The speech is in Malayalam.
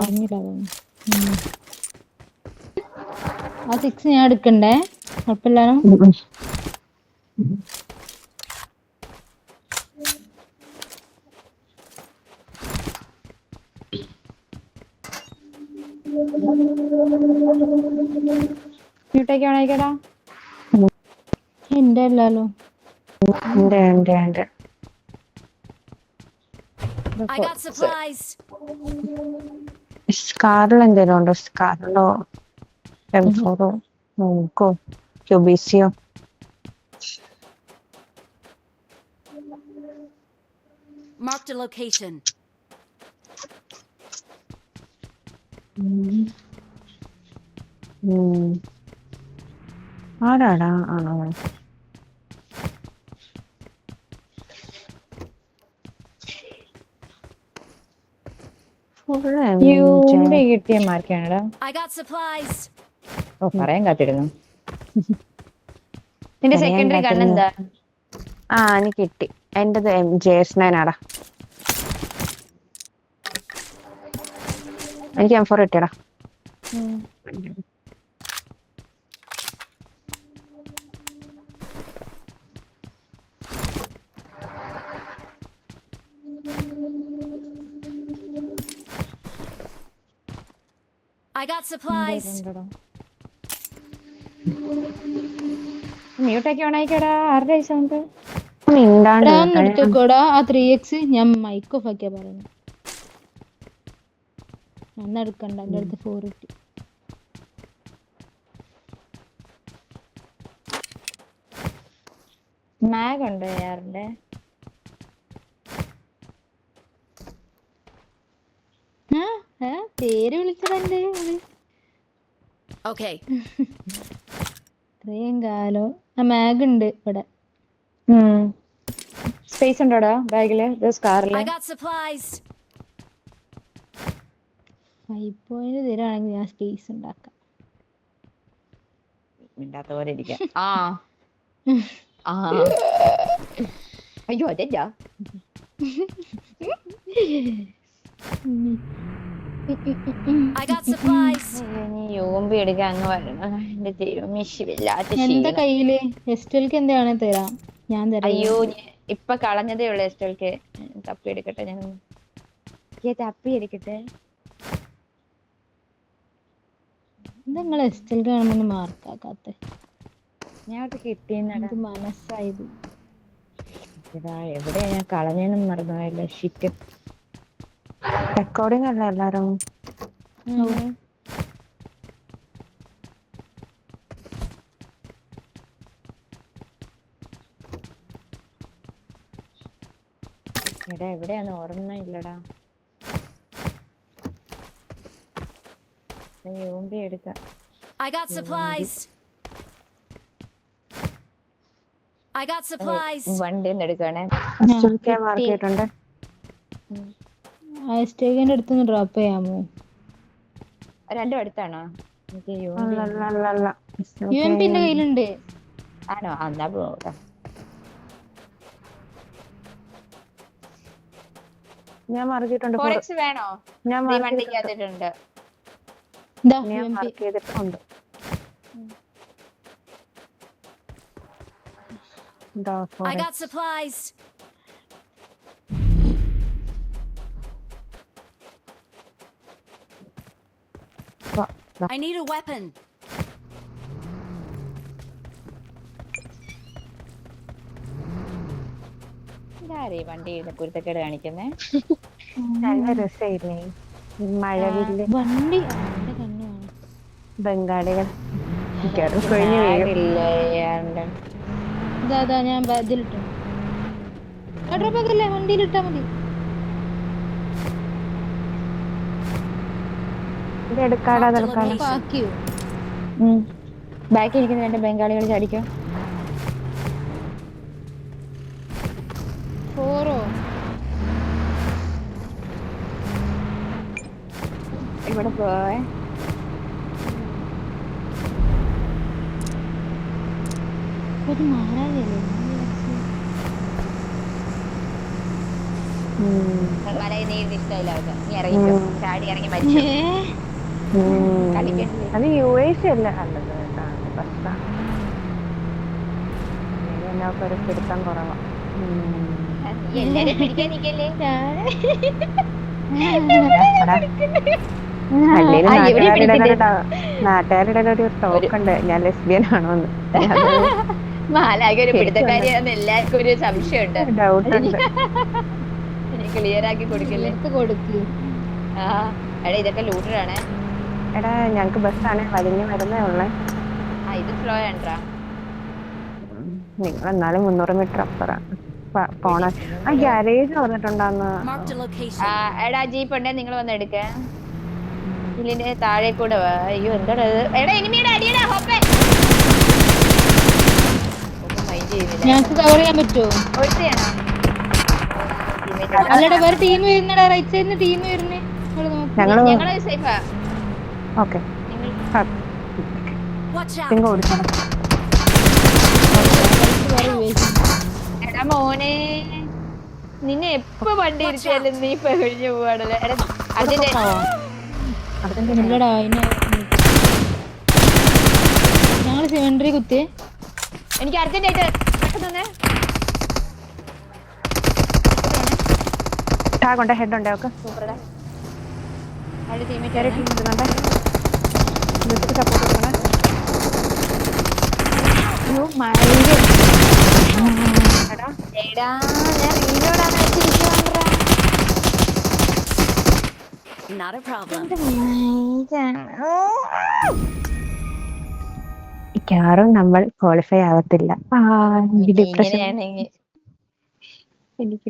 പറഞ്ഞില്ല അതൊന്നും. ആ 6 ഞാൻ എടുക്കണ്ടേ? കുഴപ്പമില്ലാലോ. മ്യൂട്ടേക്ക് ആണേക്കടാ. എന്റെ അല്ലല്ലോ. I got supplies. സ്കാറിൽ എന്തേലും ഉണ്ടോ? സ്കാറിലോ M4 നോക്കോ ക്യൂബിസിയോ? Marked a location. ആരാടാ? യൂമ്പി കിട്ടിയ മാർക്കാണടാ. I got supplies. ഓ പറയാൻ കാത്തിരുന്നു. നിന്റെ സെക്കൻഡറി കണ്ണെന്താ? എനിക്ക് കിട്ടി. എന്റേത് JS9 ആടാ. എനിക്ക് M4 കിട്ടിയടാ. I got supplies. മ്യൂട്ടേക്ക് ആണേക്കടാ. ആരുടെ സൗണ്ട്? എടുത്തോക്കോടാ ആ 3x. ഞാൻ മൈക്ക് ഓഫ് ആക്കിയാ പറയുന്നത്. അന്ന് എടുക്കണ്ട, എന്റെ അടുത്ത് 4 കിട്ടി. മാഗ് ഉണ്ടോ യാറിന്റെ? പേര് വിളിച്ചതല്ലേ? Okay. ഇത്രയും കാലം ആ മാഗ് ഉണ്ട് ഇവിടെ. സ്പേസ് ഉണ്ടോടാ ബാഗില്? സ്കാറില് I got supplies. 5 പോയിന്റ് തരാണെങ്കിൽ ഞാൻ സ്പേസ് ഉണ്ടാക്കാം. മിണ്ടാത്ത പോലെ ഇരിക്കാം. അയ്യോ അതെന്താ? I got supplies. യൂമ്പി എടുക്കാൻ അങ്ങ് വരണം. എന്റെ തിരുമിഷില്ലാത്ത എന്താ കയ്യില്? എസ്റ്റൽക്ക് എന്താണ് തരാം, ഞാൻ തരാം. അയ്യോ ഇപ്പൊ കളഞ്ഞതേ ഉള്ളു എസ്റ്റൽക്ക്. തപ്പി എടുക്കട്ടെ. ഞാൻ തപ്പി എടുക്കട്ടെ. നിങ്ങൾ എസ്റ്റൽക്ക് കാണുമ്പോ മാർക്കാക്കാത്ത? ഞാൻ കിട്ടിയെന്നടാ. മനസ്സായത് എവിടെയാ ഞാൻ കളഞ്ഞെന്നും മറന്നുപോയല്ലോ. ഷിറ്റ്. റെക്കോർഡിംഗ് അല്ല എല്ലാരും? എടാ എവിടെയാന്ന് ഓർമ്മ ഇല്ലടാ. യൂമ്പി എടുക്കാം. I got supplies. I got supplies. വണ്ടിന്ന് എടുക്കണേ. മാർക്ക് ചെയ്തിട്ടുണ്ട്. ആ എസ്റ്റേക്കിന്റെ അടുത്തുനിന്ന് ഡ്രോപ്പ് ചെയ്യാമോ? രണ്ടും അടുത്താണോ? UMP എന്റെ കയ്യിലുണ്ട്. ആണോ? എന്നാ പോകാം. ഞാൻ മാർക്ക് ചെയ്തിട്ടുണ്ട്. ഫോറക്സ് വേണോ? ഞാൻ വണ്ടിക്ക് അതിട്ടുണ്ട്. മാർക്ക് ചെയ്തിട്ടുണ്ട്. I got supplies. I need a weapon. ഇതാരേ വണ്ടി കുരുത്തക്കേട് കാണിക്കുന്നേ? നല്ല രസമില്ലേ മഴവില്ല്? വണ്ടി എന്റെ കണ്ണാണ്. ബംഗാളികൾ ഇതാ ഞാൻ ഇതിലിട്ടു. ഡ്രോപ്പ് വണ്ടിയിലിട്ടാ മതി. ആക്കിയോ? ബാക്കി ഇരിക്കുന്ന രണ്ട് ബംഗാളികൾ ചാടിക്കോ. 4 ഇവിടെ പോവേ. ഒരു മാറാകല്ലേ? മലയിൽ നീന്തി ഇഷ്ടമില്ല അവർക്ക്. നീ ഇറങ്ങിക്കോ, ചാടി ഇറങ്ങി മരിച്ചു. കളിക്കണ്ടേ. അത് UAC അല്ല നല്ലത് കേട്ടോ, ബസ്സാ. ഒരു പിടുത്തം കുറവാ. നീ എല്ലാരും പിടിക്കാൻ നിക്കല്ലേ. നാട്ടുകാരുടെ ഒരു ടോക്ക് ഉണ്ട്, ഞാൻ ലെസ്ബിയൻ ആണോന്ന്. മാലാകെ ഒരു പിടുത്തക്കാരിയാന്ന് എല്ലാവർക്കും ഒരു സംശയമുണ്ട്. ഡൗട്ട് ഉണ്ട്. ക്ലിയർ ആക്കി കൊടുക്കല്ലേ. കൊടുക്ക്. ആ എടാ ഇതൊക്കെ ലൂട്ടറാണ്. എടാ ഞങ്ങക്ക് ബസ്സാണ് വലിഞ്ഞു വരുന്നേ ഉള്ളേ. ആ ഇത് സ്ലോ ആണ്ട്രാ. നിങ്ങൾ എന്നാലും 300 മീറ്റർ അപ്പുറം പോണ. ആ ഗ്യാരേജ് വന്നിട്ടുണ്ടാന്ന്. Marked a location. എടാ ജീപ്പ് ഉണ്ടേ നിങ്ങൾ വന്ന് എടുക്ക. ഇതിന്റെ താഴെ കൂടെ വാ. അയ്യോ എന്താടാ ഇത്? എടാ എനിമിയുടെ അടിയടാ ഹോപ്പേ. ഒന്നും മൈൻഡ് ചെയ്യുന്നില്ല. ഞങ്ങക്ക് കവർ ചെയ്യാൻ പറ്റുമോ? ഒറ്റയാണോ? അല്ലടാ വേറെ ടീം വരുന്നടാ, റൈറ്റ് സൈഡിന്ന് ടീം വരുന്നേ. ഞങ്ങള് സേഫാ. Okay Watch out. സിംഗ ഓടിച്ചോ. എടാ മോനെ നിന്നെ എപ്പോ വണ്ടി ഇരിച്ചാലും നീ കഴിഞ്ഞു പോവാണല്ലേ. എടാ അതിന്റെ ഇല്ലടാ ഞങ്ങള് സിലിണ്ടറി കുത്തിയേ. എനിക്ക് അർജന്റായിട്ട് പെട്ടെന്ന് കൊണ്ട് ഹെഡ് ഉണ്ട്. ഓക്കെ സൂപ്പർടാ. അവിടെ ടീം ടീമേറ്റ് ഇടുന്നുണ്ട്. സപ്പോർട്ട് കൊടുക്കണേ. എടാ ഞാൻ റീലോടാന്ന് വെച്ചിരിക്കുവാണ്ടാ. Not a problem. മിക്കവാറും നമ്മൾ ക്വാളിഫൈ ആവത്തില്ല. ഡിപ്രഷൻ ഇങ്ങനെയാണെങ്കിൽ എനിക്ക്